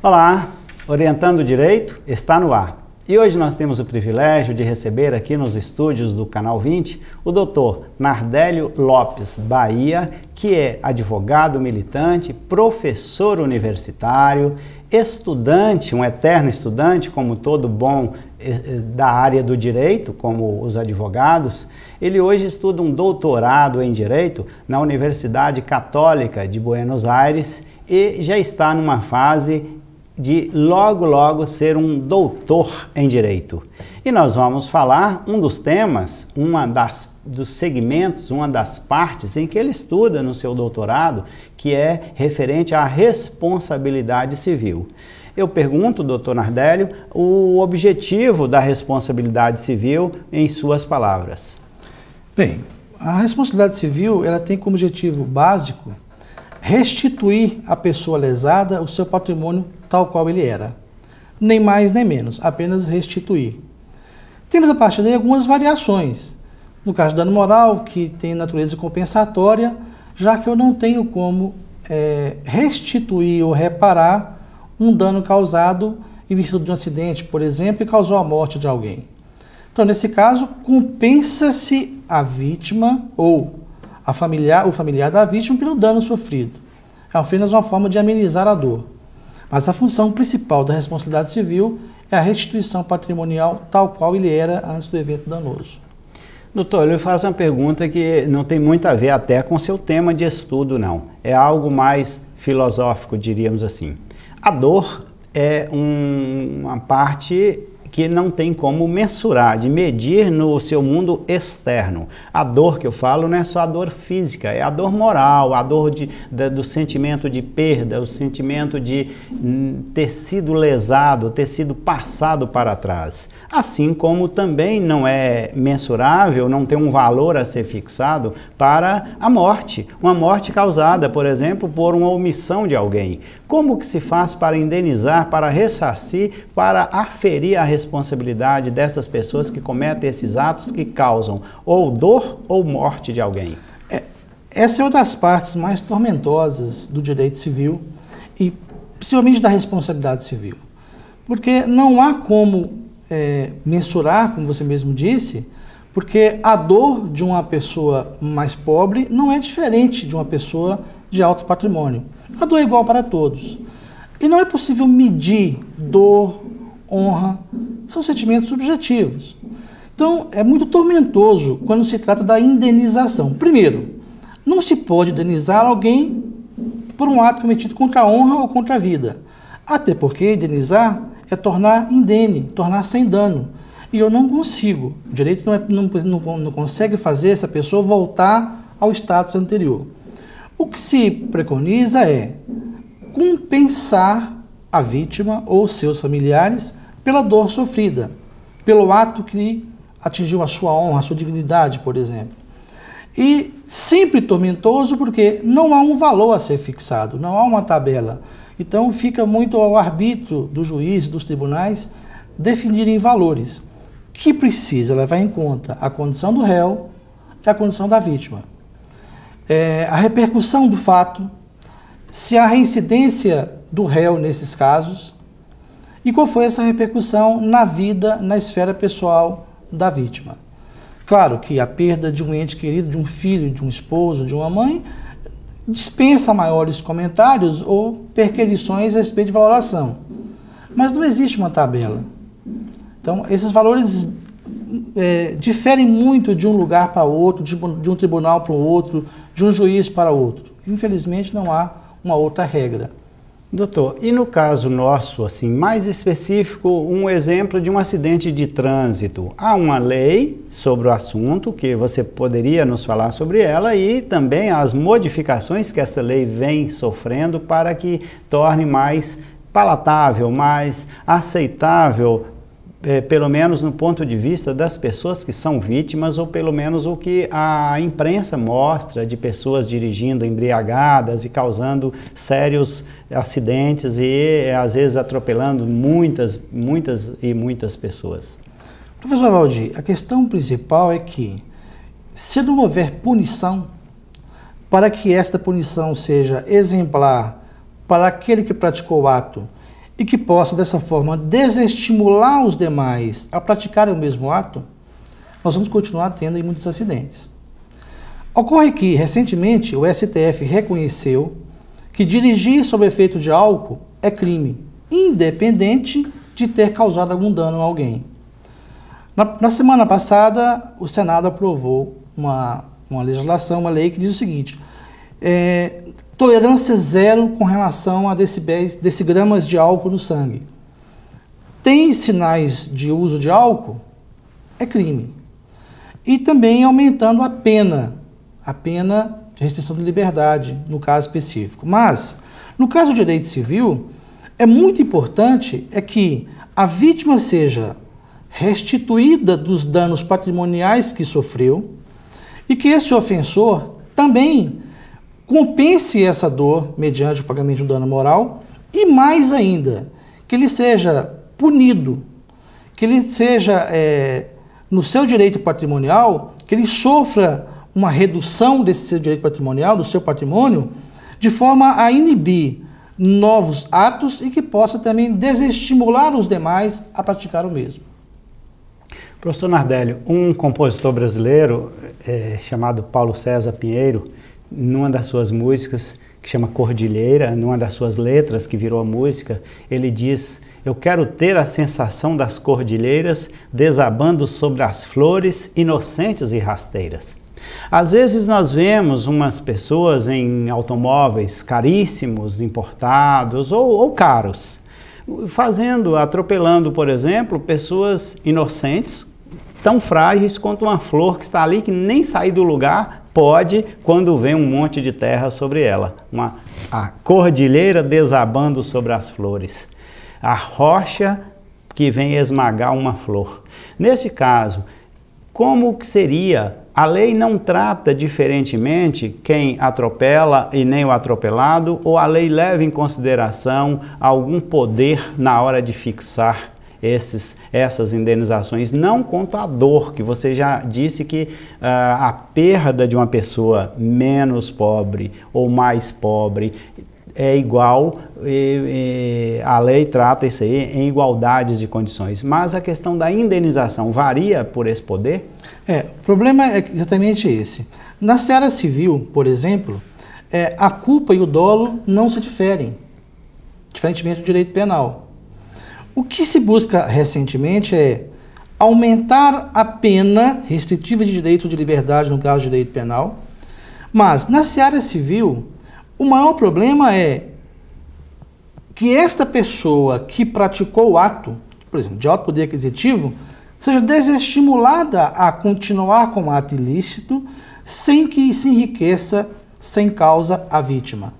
Olá, Orientando o Direito está no ar. E hoje nós temos o privilégio de receber aqui nos estúdios do Canal 20 o Dr. Nardélio Lopes Bahia, que é advogado militante, professor universitário, estudante, um eterno estudante, como todo bom da área do direito, como os advogados. Ele hoje estuda um doutorado em Direito na Universidade Católica de Buenos Aires e já está numa fase de logo ser um doutor em Direito. E nós vamos falar um dos temas, dos segmentos, uma das partes em que ele estuda no seu doutorado, que é referente à responsabilidade civil. Eu pergunto, doutor Nardélio, o objetivo da responsabilidade civil em suas palavras. Bem, a responsabilidade civil ela tem como objetivo básico restituir à pessoa lesada o seu patrimônio tal qual ele era. Nem mais nem menos, apenas restituir. Temos a partir daí algumas variações. No caso do dano moral, que tem natureza compensatória, já que eu não tenho como restituir ou reparar um dano causado em virtude de um acidente, por exemplo, que causou a morte de alguém. Então, nesse caso, compensa-se a vítima ou o familiar da vítima pelo dano sofrido. É apenas uma forma de amenizar a dor. Mas a função principal da responsabilidade civil é a restituição patrimonial tal qual ele era antes do evento danoso. Doutor, eu faço uma pergunta que não tem muito a ver até com seu tema de estudo, não. É algo mais filosófico, diríamos assim. A dor é uma parte que não tem como mensurar, de medir no seu mundo externo. A dor que eu falo não é só a dor física, é a dor moral, a dor do sentimento de perda, o sentimento de ter sido lesado, ter sido passado para trás. Assim como também não é mensurável, não tem um valor a ser fixado para a morte. Uma morte causada, por exemplo, por uma omissão de alguém. Como que se faz para indenizar, para ressarcir, para aferir a responsabilidade dessas pessoas que cometem esses atos que causam ou dor ou morte de alguém? Essa é uma das partes mais tormentosas do direito civil e principalmente da responsabilidade civil. Porque não há como mensurar, como você mesmo disse, porque a dor de uma pessoa mais pobre não é diferente de uma pessoa de alto patrimônio. A dor é igual para todos. E não é possível medir dor, honra, são sentimentos subjetivos. Então, é muito tormentoso quando se trata da indenização. Primeiro, não se pode indenizar alguém por um ato cometido contra a honra ou contra a vida. Até porque indenizar é tornar indene, tornar sem dano. E eu não consigo, o direito não consegue fazer essa pessoa voltar ao status anterior. O que se preconiza é compensar a vítima ou seus familiares pela dor sofrida, pelo ato que atingiu a sua honra, a sua dignidade, por exemplo. E sempre tormentoso porque não há um valor a ser fixado, não há uma tabela. Então fica muito ao arbítrio do juiz, dos tribunais, definirem valores que precisa levar em conta a condição do réu e a condição da vítima. A repercussão do fato, se há reincidência do réu nesses casos e qual foi essa repercussão na vida, na esfera pessoal da vítima. Claro que a perda de um ente querido, de um filho, de um esposo, de uma mãe, dispensa maiores comentários ou perquisições a respeito de valoração. Mas não existe uma tabela. Então, esses valores diferem muito de um lugar para outro, de um tribunal para o outro, de um juiz para outro. Infelizmente, não há uma outra regra. Doutor, e no caso nosso, assim, mais específico, um exemplo de um acidente de trânsito. Há uma lei sobre o assunto, que você poderia nos falar sobre ela, e também as modificações que essa lei vem sofrendo para que torne mais palatável, mais aceitável, pelo menos no ponto de vista das pessoas que são vítimas, ou pelo menos o que a imprensa mostra de pessoas dirigindo embriagadas e causando sérios acidentes e às vezes atropelando muitas pessoas. Professor Valdir, a questão principal é que se não houver punição, para que esta punição seja exemplar para aquele que praticou o ato e que possa, dessa forma, desestimular os demais a praticarem o mesmo ato, nós vamos continuar tendo aí muitos acidentes. Ocorre que, recentemente, o STF reconheceu que dirigir sob efeito de álcool é crime, independente de ter causado algum dano a alguém. Na semana passada, o Senado aprovou uma legislação, uma lei que diz o seguinte: tolerância zero com relação a decigramas de álcool no sangue. Tem sinais de uso de álcool? É crime. E também aumentando a pena de restrição de liberdade, no caso específico. Mas, no caso do direito civil, é muito importante que a vítima seja restituída dos danos patrimoniais que sofreu e que esse ofensor também compense essa dor mediante o pagamento de um dano moral e, mais ainda, que ele seja punido, que ele seja, no seu direito patrimonial, que ele sofra uma redução desse seu direito patrimonial, do seu patrimônio, de forma a inibir novos atos e que possa também desestimular os demais a praticar o mesmo. Professor Nardélio, um compositor brasileiro chamado Paulo César Pinheiro, numa das suas músicas, que chama Cordilheira, numa das suas letras que virou música, ele diz: eu quero ter a sensação das cordilheiras desabando sobre as flores inocentes e rasteiras. Às vezes nós vemos umas pessoas em automóveis caríssimos, importados ou caros, atropelando, por exemplo, pessoas inocentes, tão frágeis quanto uma flor que está ali, que nem sair do lugar pode quando vem um monte de terra sobre ela. A cordilheira desabando sobre as flores. A rocha que vem esmagar uma flor. Nesse caso, como que seria? A lei não trata diferentemente quem atropela e nem o atropelado, ou a lei leva em consideração algum poder na hora de fixar essas indenizações, não quanto à dor, que você já disse que a perda de uma pessoa menos pobre ou mais pobre é igual, a lei trata isso aí em igualdades de condições, mas a questão da indenização varia por esse poder? O problema é exatamente esse. Na seara civil, por exemplo, a culpa e o dolo não se diferem, diferentemente do direito penal. O que se busca recentemente é aumentar a pena restritiva de direito de liberdade, no caso de direito penal, mas na seara civil, o maior problema é que esta pessoa que praticou o ato, por exemplo, de alto poder aquisitivo, seja desestimulada a continuar com o ato ilícito sem que se enriqueça sem causa a vítima,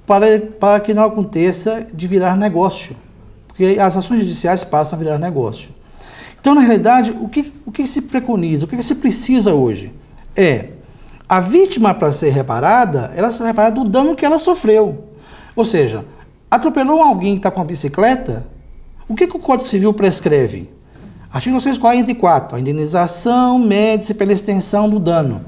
para que não aconteça de virar negócio, porque as ações judiciais passam a virar negócio. Então, na realidade, o que se preconiza, o que se precisa hoje a vítima, para ser reparada, ela será reparada do dano que ela sofreu. Ou seja, atropelou alguém que está com a bicicleta, o que o Código Civil prescreve? Artigo 944, a indenização mede-se pela extensão do dano.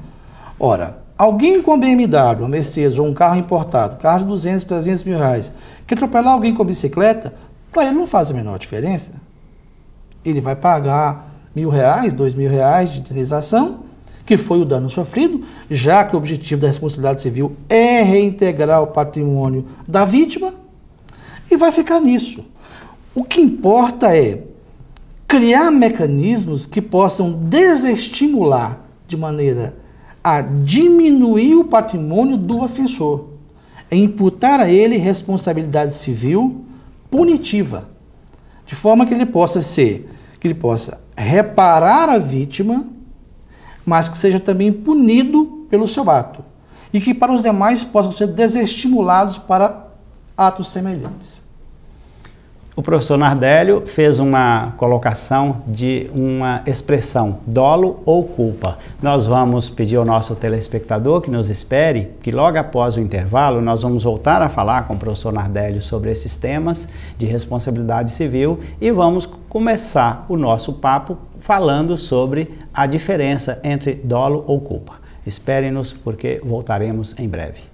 Ora, alguém com BMW, uma Mercedes ou um carro importado, carro de 200, 300 mil reais, que atropelar alguém com bicicleta, para ele não faz a menor diferença. Ele vai pagar R$1.000, R$2.000 de indenização, que foi o dano sofrido, já que o objetivo da responsabilidade civil é reintegrar o patrimônio da vítima, e vai ficar nisso. O que importa é criar mecanismos que possam desestimular de maneira a diminuir o patrimônio do ofensor, é imputar a ele responsabilidade civil punitiva, de forma que ele possa reparar a vítima, mas que seja também punido pelo seu ato, e que para os demais possam ser desestimulados para atos semelhantes. O professor Nardélio fez uma colocação de uma expressão, dolo ou culpa. Nós vamos pedir ao nosso telespectador que nos espere, que logo após o intervalo nós vamos voltar a falar com o professor Nardélio sobre esses temas de responsabilidade civil e vamos começar o nosso papo falando sobre a diferença entre dolo ou culpa. Espere-nos porque voltaremos em breve.